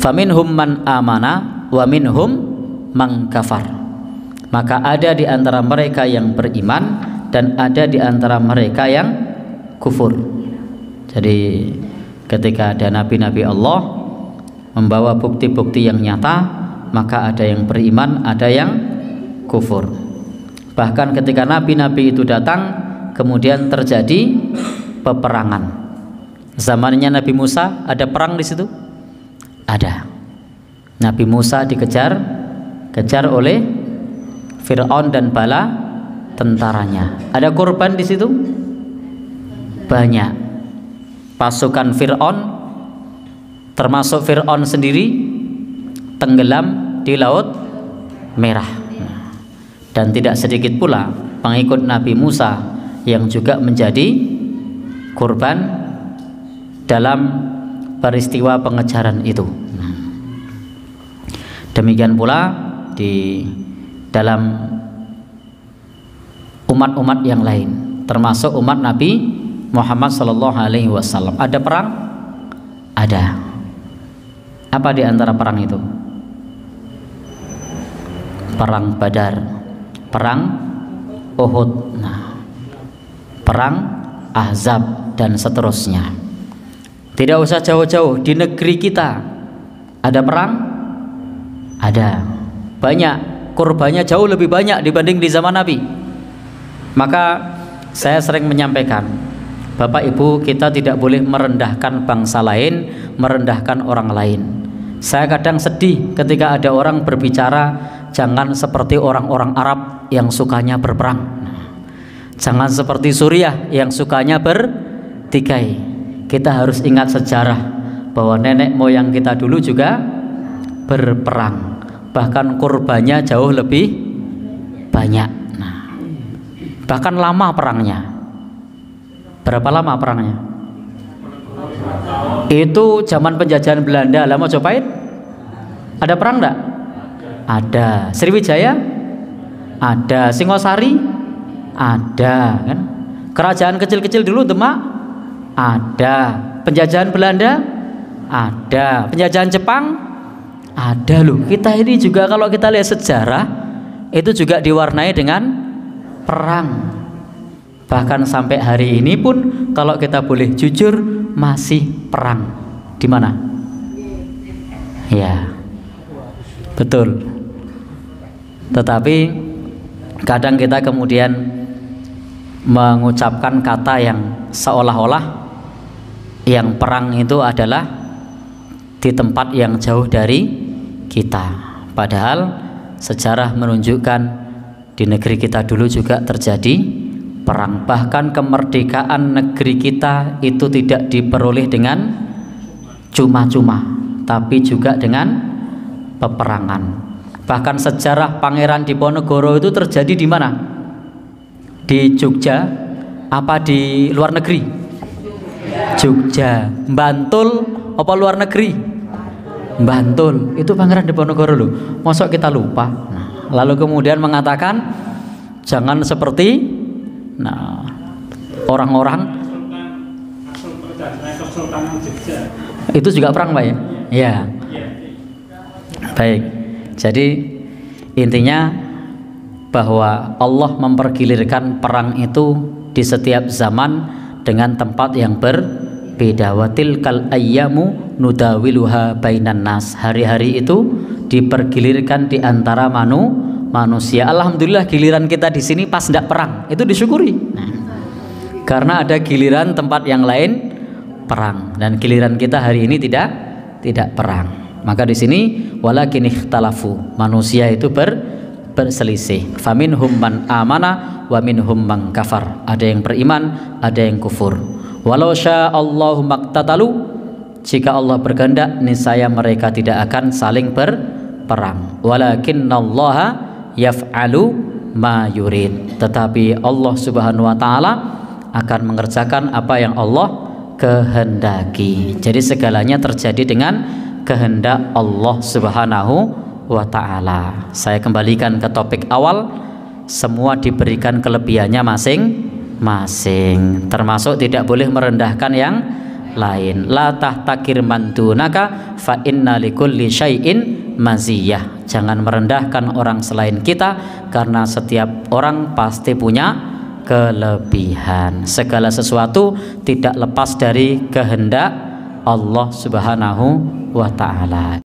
Faminhum man amana wa minhum man kafar. Maka ada di antara mereka yang beriman dan ada di antara mereka yang kufur. Jadi ketika ada nabi-nabi Allah membawa bukti-bukti yang nyata, maka ada yang beriman, ada yang kufur. Bahkan ketika nabi-nabi itu datang, kemudian terjadi peperangan. Zamannya Nabi Musa, ada perang di situ? Ada. Nabi Musa dikejar oleh Fir'aun dan bala tentaranya. Ada korban di situ? Banyak. Pasukan Fir'aun, termasuk Fir'aun sendiri, tenggelam di Laut Merah. Dan tidak sedikit pula pengikut Nabi Musa yang juga menjadi korban dalam peristiwa pengejaran itu. Demikian pula di dalam umat-umat yang lain, termasuk umat Nabi Muhammad SAW. Ada perang? Ada. Apa di antara perang itu? Perang Badar, perang Uhud, perang Ahzab, dan seterusnya. Tidak usah jauh-jauh, di negeri kita ada perang? Ada. Banyak, korbannya jauh lebih banyak dibanding di zaman Nabi. Maka saya sering menyampaikan, Bapak Ibu, kita tidak boleh merendahkan bangsa lain, merendahkan orang lain. Saya kadang sedih ketika ada orang berbicara, jangan seperti orang-orang Arab yang sukanya berperang, jangan seperti Suriah yang sukanya bertikai. Kita harus ingat sejarah bahwa nenek moyang kita dulu juga berperang, bahkan korbannya jauh lebih banyak. Bahkan lama perangnya. Berapa lama perangnya? Itu zaman penjajahan Belanda. Lah Majapahit ada perang enggak? Ada. Sriwijaya ada. Singosari ada, kan? Kerajaan kecil-kecil dulu, Demak ada. Penjajahan Belanda ada. Penjajahan Jepang ada loh. Kita ini juga kalau kita lihat sejarah itu juga diwarnai dengan perang. Bahkan sampai hari ini pun kalau kita boleh jujur masih perang. Di mana? Ya, betul. Tetapi kadang kita kemudian mengucapkan kata yang seolah-olah yang perang itu adalah di tempat yang jauh dari kita. Padahal sejarah menunjukkan di negeri kita dulu juga terjadi perang. Bahkan kemerdekaan negeri kita itu tidak diperoleh dengan cuma-cuma, tapi juga dengan peperangan. Bahkan sejarah Pangeran Diponegoro itu terjadi di mana? Di Jogja apa di luar negeri? Jogja. Bantul apa luar negeri? Bantul. Itu Pangeran Diponegoro loh. Mosok kita lupa. Lalu kemudian mengatakan jangan seperti orang-orang itu juga perang, Pak ya? Ya. Baik. Jadi intinya bahwa Allah mempergilirkan perang itu di setiap zaman dengan tempat yang berbeda. Watilkal ayyamu nudawiluha bainan nas. Hari-hari itu dipergilirkan di antara manusia. Alhamdulillah giliran kita di sini pas tidak perang, itu disyukuri. Karena ada giliran tempat yang lain perang dan giliran kita hari ini tidak perang. Maka di sini walakin ikhtalafu, manusia itu berselisih. Faminhum man amana wa minhum man kafar. Ada yang beriman, ada yang kufur. Walau sya'allahu maqtatalu, jika Allah berkehendak niscaya mereka tidak akan saling berperang. Walakinnallaha yaf'alu ma yurid. Tetapi Allah Subhanahu wa taala akan mengerjakan apa yang Allah kehendaki. Jadi segalanya terjadi dengan kehendak Allah Subhanahu wa ta'ala. Saya kembalikan ke topik awal, semua diberikan kelebihannya masing-masing, termasuk tidak boleh merendahkan yang lain. La tahtakir man dunaka fa inna likulli syai'in maziyah. Jangan merendahkan orang selain kita, karena setiap orang pasti punya kelebihan. Segala sesuatu tidak lepas dari kehendak Allah Subhanahu wa ta'ala.